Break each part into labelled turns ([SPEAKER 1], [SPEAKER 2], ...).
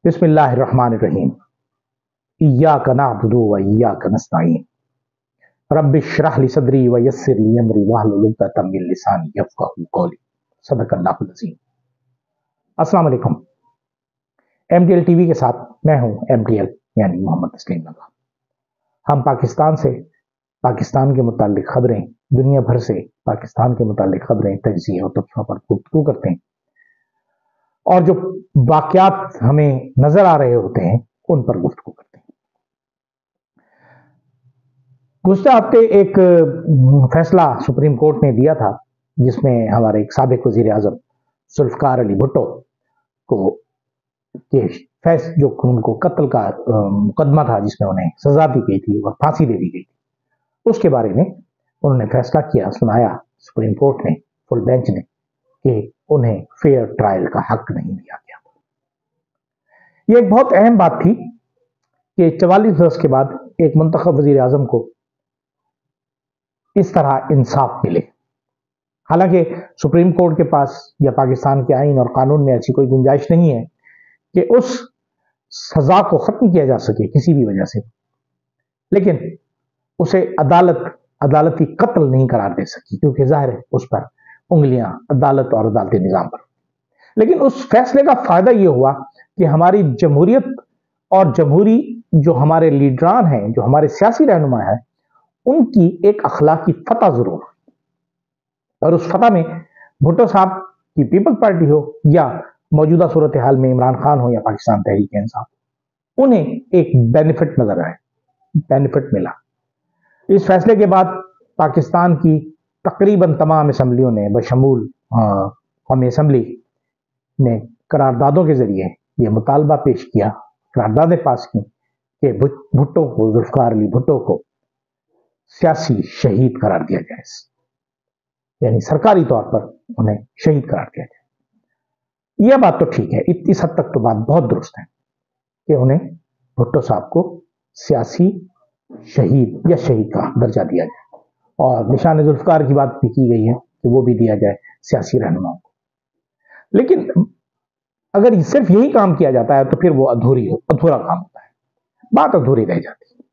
[SPEAKER 1] बिस्मिल्लाहिर्रहमानिर्रहीम। इय्याक नअबुदु व इय्याक नस्तईन। रब्बि इश्रह ली सदरी व यस्सिर ली अमरी वहलुल उक़दतम मिन लिसानी यफ़क़हू क़ौली। सदक़ल्लाहुल अज़ीम। अस्सलाम वालेकुम। एमटीएल टीवी के साथ मैं हूं एमटीएल यानी मोहम्मद तस्लीम नवाब। हम पाकिस्तान से, पाकिस्तान के मुताल्लिक खबरें, दुनिया भर से पाकिस्तान के मुताल्लिक खबरें, तज्ज़िये और तबसरों पर गुफ्तगू करते हैं और जो वाक़यात हमें नजर आ रहे होते हैं उन पर गुफ्तगू करते हैं। गुज़िश्ता हफ्ते एक फैसला सुप्रीम कोर्ट ने दिया था जिसमें हमारे एक साबिक़ वज़ीर आज़म जुल्फ़िकार अली भुट्टो को जो उनको कत्ल का मुकदमा था जिसमें उन्हें सजा दी गई थी और फांसी दे दी गई थी, उसके बारे में उन्होंने फैसला किया, सुनाया सुप्रीम कोर्ट ने, फुल बेंच ने, कि उन्हें फेयर ट्रायल का हक नहीं दिया गया। यह एक बहुत अहम बात थी कि 44 वर्ष के बाद एक मुंतखब वज़ीर आज़म को इस तरह इंसाफ मिले। हालांकि सुप्रीम कोर्ट के पास या पाकिस्तान के आईन और कानून में ऐसी कोई गुंजाइश नहीं है कि उस सजा को खत्म किया जा सके किसी भी वजह से, लेकिन उसे अदालती कत्ल नहीं करार दे सकी क्योंकि जाहिर है उस पर उंगलियां अदालत और अदालती निजाम पर। लेकिन उस फैसले का फायदा यह हुआ कि हमारी जमहूरियत और जमहूरी जो हमारे लीडरान हैं, जो हमारे सियासी रहनुमा हैं, उनकी एक अखलाकी फतह जरूर, और उस फतह में भुट्टो साहब की पीपल्स पार्टी हो या मौजूदा सूरत हाल में इमरान खान हो या पाकिस्तान तहरीक इंसाफ, उन्हें एक बेनिफिट नजर आए, बेनिफिट मिला। इस फैसले के बाद पाकिस्तान की तकरीबन तमाम असम्बलियों ने बशमूल कौमी असम्बली ने करारदादों के जरिए यह मुतालबा पेश किया, करारदादें पास की कि भुट्टो को, जुल्फ़िकार अली भुट्टो को सियासी शहीद करार दिया जाए, यानी सरकारी तौर पर उन्हें शहीद करार दिया जाए। यह बात तो ठीक है, इस हद तक तो बात बहुत दुरुस्त है कि उन्हें भुट्टो साहब को सियासी शहीद या शहीद का दर्जा दिया जाए, और निशान जुल्फ़िकार की बात भी की गई है कि वो भी दिया जाए सियासी रहनुमाओं को। लेकिन अगर सिर्फ यही काम किया जाता है तो फिर वो अधूरा काम होता है, बात अधूरी रह जाती है।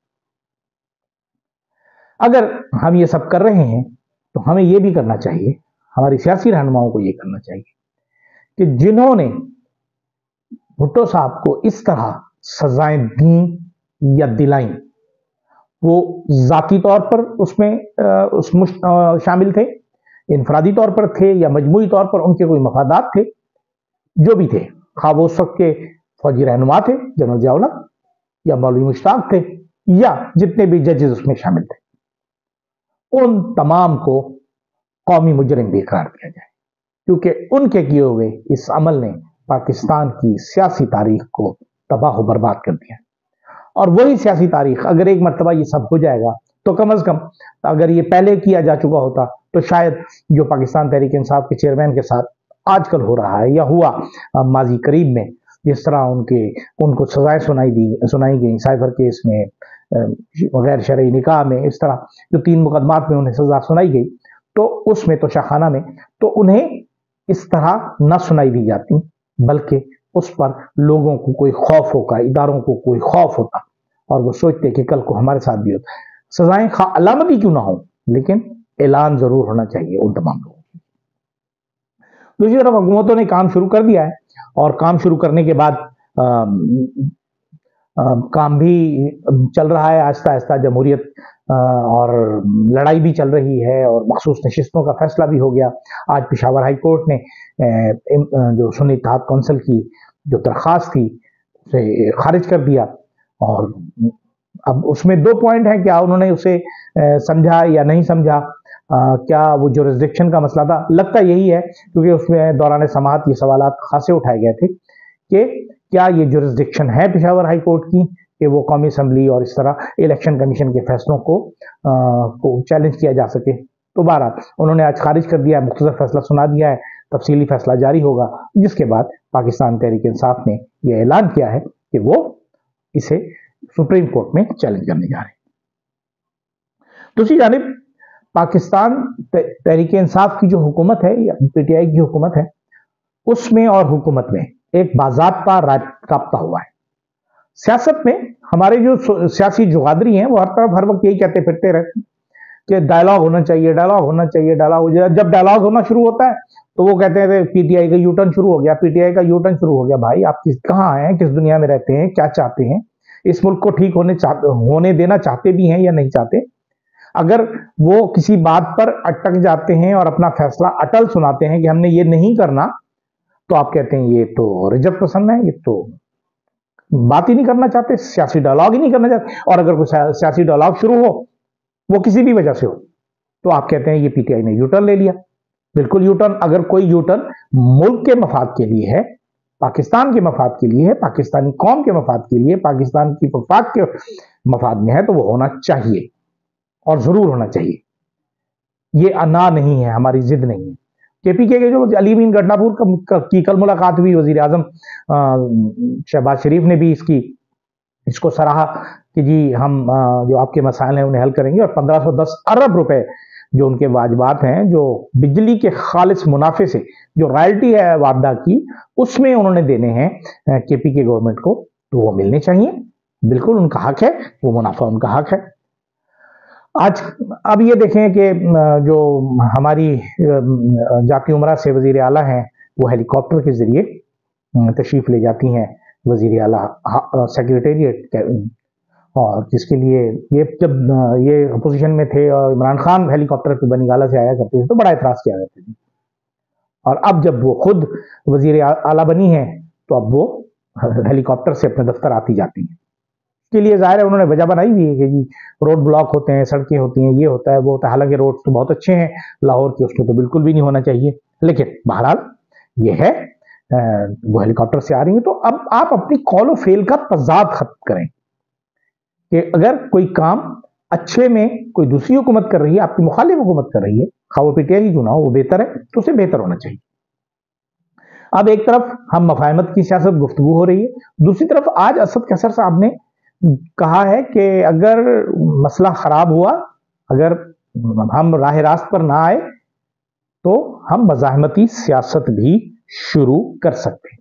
[SPEAKER 1] अगर हम ये सब कर रहे हैं तो हमें ये भी करना चाहिए, हमारी सियासी रहनुमाओं को ये करना चाहिए कि जिन्होंने भुट्टो साहब को इस तरह सजाएं दी या दिलाई, वो जाती तौर पर उसमें शामिल थे, इनफरादी तौर पर थे या मजमूई तौर पर उनके कोई मफादात थे, जो भी थे, खा वो उस वक्त के फौजी रहनुमा थे, जनरल जियाउल्लाह या मौलवी मुश्ताक थे, या जितने भी जजेस उसमें शामिल थे, उन तमाम को कौमी मुजरिम भी करार दिया जाए, क्योंकि उनके किए हुए इस अमल ने पाकिस्तान की सियासी तारीख को तबाह बर्बाद कर दिया। और वही सियासी तारीख अगर एक मरतबा ये सब हो जाएगा तो कम अज कम, अगर ये पहले किया जा चुका होता तो शायद जो पाकिस्तान तहरीक इंसाफ के चेयरमैन के साथ आजकल हो रहा है या हुआ माजी करीब में, जिस तरह उनको सजाएं सुनाई गई साइबर केस में, गैर शरई निकाह में, इस तरह जो 3 मुकदमात में उन्हें सजा सुनाई गई, तो उसमें तो शाखाना में तो उन्हें इस तरह न सुनाई दी जाती, बल्कि उस पर लोगों को कोई खौफ होगा, इदारों को कोई खौफ होता और वो सोचते कि कल को हमारे साथ भी होता। सजाएं अलामती क्यों ना हो, लेकिन ऐलान जरूर होना चाहिए उन तमाम लोगों को। दूसरी तरफ हुकूमतों ने काम शुरू कर दिया है, और काम शुरू करने के बाद काम भी चल रहा है आहिस्ता आहिस्ता, जमहूरियत और लड़ाई भी चल रही है, और मखसूस नशिस्तों का फैसला भी हो गया। आज पेशावर हाई कोर्ट ने जो सुन्नी इत्तेहाद कौंसिल की जो दरख्वास्त थी उसे खारिज कर दिया, और अब उसमें 2 पॉइंट हैं, क्या उन्होंने उसे समझा या नहीं समझा, क्या वो जुरिस्डिक्शन का मसला था, लगता यही है, क्योंकि उसमें दौरान समाअत ये सवालात खासे उठाए गए थे कि क्या ये जुरिस्डिक्शन है पेशावर हाई कोर्ट की कि वो कौमी असम्बली और इस तरह इलेक्शन कमीशन के फैसलों को चैलेंज किया जा सके। तो बहरहाल उन्होंने आज खारिज कर दिया है, मुख्तसर फैसला सुना दिया है, तफसीली फैसला जारी होगा, जिसके बाद पाकिस्तान तहरीक इंसाफ ने यह ऐलान किया है कि वो इसे सुप्रीम कोर्ट में चैलेंज करने जा रहे हैं। दूसरी जानिब पाकिस्तान तहरीक इंसाफ की जो हुकूमत है या पीटीआई की हुकूमत है, उसमें और हुकूमत में एक बाज़ाब्ता राब्ता हुआ है। सियासत में हमारे जो सियासी जुगादरी हैं वो हर वक्त यही कहते फिरते रहते हैं कि डायलॉग होना चाहिए, डायलॉग होना चाहिए, डायलॉग। जब डायलॉग होना शुरू होता है तो वो कहते हैं पीटीआई का यूटर्न शुरू हो गया, पीटीआई का यूटर्न शुरू हो गया। भाई आप कहाँ हैं, किस दुनिया में रहते हैं, क्या चाहते हैं, इस मुल्क को ठीक होने देना चाहते भी हैं या नहीं चाहते? अगर वो किसी बात पर अटक जाते हैं और अपना फैसला अटल सुनाते हैं कि हमने ये नहीं करना, तो आप कहते हैं ये तो रिजर्व पसंद है, ये तो बात ही नहीं करना चाहते, सियासी डायलॉग ही नहीं करना चाहते। और अगर कोई सियासी डायलॉग शुरू हो, वो किसी भी वजह से हो, तो आप कहते हैं ये पीटीआई ने यूटर्न ले लिया। बिल्कुल यूटर्न, अगर कोई यूटर्न मुल्क के मफाद के लिए है, पाकिस्तान के मफाद के लिए है, पाकिस्तानी कौम के मफाद के लिए, पाकिस्तान की वफाक के मफाद में है, तो वो होना चाहिए और जरूर होना चाहिए। ये अना नहीं है, हमारी जिद नहीं है। केपीके के जो अली मीन गडनापुर की कल मुलाकात हुई, वजीर आजम शहबाज शरीफ ने भी इसको सराहा कि जी हम जो आपके मसाइल हैं उन्हें हल करेंगे, और 1510 अरब रुपए जो उनके वाजिबात हैं, जो बिजली के खालिस मुनाफे से जो रॉयल्टी है वापदा की, उसमें उन्होंने देने हैं केपीके गवर्नमेंट को, तो वो मिलने चाहिए। बिल्कुल उनका हक है, वो मुनाफा उनका हक है। आज अब ये देखें कि जो हमारी जाती उमरा से वजीर आला हैं, वो हेलीकॉप्टर के जरिए तशरीफ ले जाती हैं वजीर आला सेक्रेटेरिएट, और जिसके लिए ये जब ये अपोजिशन में थे और इमरान खान हेलीकॉप्टर पे बनीगाला से आया करते थे तो बड़ा एतराज किया करते थे, और अब जब वो खुद वजीर आला बनी है तो अब वो हेलीकॉप्टर से अपने दफ्तर आती जाती हैं। के लिए जाहिर है उन्होंने वजह बनाई हुई है कि जी रोड ब्लॉक होते हैं, सड़कें होती हैं, ये होता है, वो होता है। हालांकि रोड तो बहुत अच्छे हैं लाहौर के, उसमें तो बिल्कुल भी नहीं होना चाहिए, लेकिन बहरहाल ये है, वो हेलीकॉप्टर से आ रही है। तो अब आप अपनी कॉल फेल का तजाद खत्म करें कि अगर कोई काम अच्छे में कोई दूसरी हुकूमत कर रही है, आपकी मुखालिफ हुकूमत कर रही है, खा वो पीटीआई क्यों ना हो, वो बेहतर है, तो उसे बेहतर होना चाहिए। अब एक तरफ हम मफाहमत की सियासत गुफ्तगू हो रही है, दूसरी तरफ आज असद कैसर साहब ने कहा है कि अगर मसला खराब हुआ, अगर हम राह रास्त पर ना आए, तो हम मज़ाहमती सियासत भी शुरू कर सकते हैं।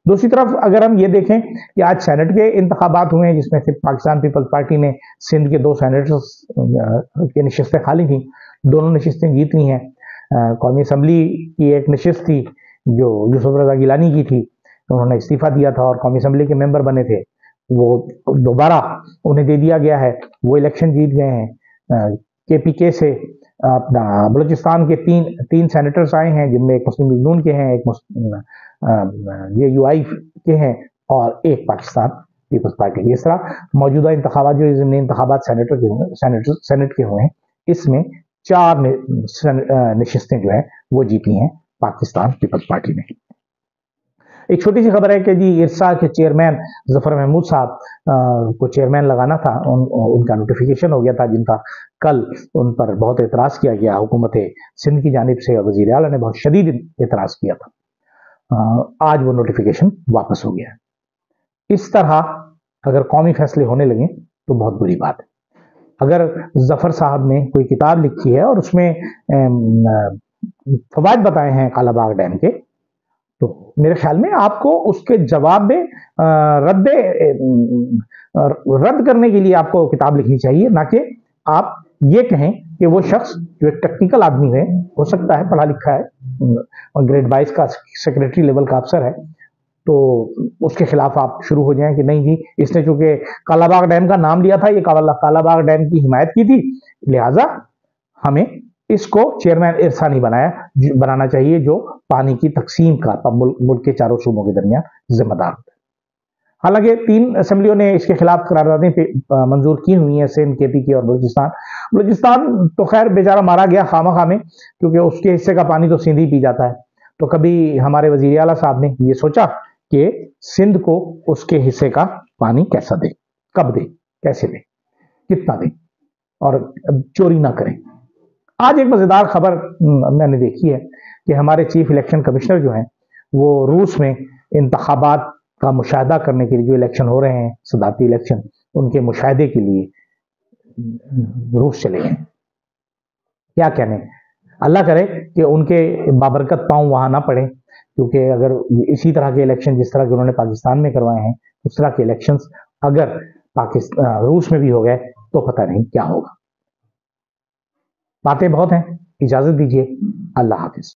[SPEAKER 1] दूसरी तरफ अगर हम ये देखें कि आज सेनेट के इंतखाबात हुए हैं, जिसमें से पाकिस्तान पीपल्स पार्टी ने सिंध के 2 सेनेटर्स की नशिस्तें खाली थी, दोनों नशिस्तें जीत ली हैं। कौमी असम्बली की एक नशिस्त थी जो यूसुफ रजा गिलानी की थी, तो उन्होंने इस्तीफा दिया था और कौमी असम्बली के मेंबर बने थे, वो दोबारा उन्हें दे दिया गया है, वो इलेक्शन जीत गए हैं। केपीके से अपना बलूचिस्तान के तीन सेनेटर्स आए हैं, जिनमें एक मुस्लिम लीग नून के हैं, एक ये यूआई के हैं और एक पाकिस्तान पीपल्स पार्टी के। इस तरह मौजूदा इंतखाबात जो ज़िमनी इंतखाबात सेनेट के हुए हैं, इसमें 4 नशिस्तें जो है वो जीती हैं पाकिस्तान पीपल्स पार्टी ने। एक छोटी सी खबर है कि जी इरसा के चेयरमैन जफर महमूद साहब को चेयरमैन लगाना था, उनका नोटिफिकेशन हो गया था, जिनका कल उन पर बहुत एतराज किया गया हुकूमत सिंध की जानिब से, और वज़ीर आला ने बहुत शदीद एतराज किया था। आज वो नोटिफिकेशन वापस हो गया। इस तरह अगर कौमी फैसले होने लगे तो बहुत बुरी बात है। अगर जफर साहब ने कोई किताब लिखी है और उसमें फवायद बताए हैं कालाबाग डैम के, तो मेरे ख्याल में आपको उसके जवाब में रद्द करने के लिए आपको किताब लिखनी चाहिए, ना कि आप ये कहें कि वो शख्स जो एक टेक्निकल आदमी है, हो सकता है पढ़ा लिखा है और ग्रेड 22 का सेक्रेटरी लेवल का अफसर है, तो उसके खिलाफ आप शुरू हो जाएं कि नहीं जी इसने चूंकि कालाबाग डैम का नाम लिया था, ये कालाबाग डैम की हिमायत की थी, लिहाजा हमें इसको चेयरमैन इरसा नहीं बनाना चाहिए, जो पानी की तकसीम का मुल्क के चारों सूबों के दरमियान जिम्मेदार होता है। हालांकि 3 असेंबलियों ने इसके खिलाफ करारदादें मंजूर की हुई हैं, सिंध, केपीके और बलूचिस्तान तो खैर बेचारा मारा गया खामखा में, क्योंकि उसके हिस्से का पानी तो सिंध ही पी जाता है। तो कभी हमारे वजीर आला साहब ने ये सोचा कि सिंध को उसके हिस्से का पानी कैसा दे, कब दे, कैसे दे, कितना दे, और चोरी ना करें। आज एक मजेदार खबर मैंने देखी है कि हमारे चीफ इलेक्शन कमिश्नर जो हैं, वो रूस में इंतखाबात का मुशाहिदा करने के लिए, जो इलेक्शन हो रहे हैं सदारती इलेक्शन, उनके मुशाहिदे के लिए रूस चले गए। क्या कहने, अल्लाह करे कि उनके बाबरकत पांव वहां ना पड़े, क्योंकि अगर इसी तरह के इलेक्शन जिस तरह के उन्होंने पाकिस्तान में करवाए हैं, उस तरह के इलेक्शंस अगर पाकिस्तान रूस में भी हो गए तो पता नहीं क्या होगा। बातें बहुत हैं, इजाजत दीजिए, अल्लाह हाफिज।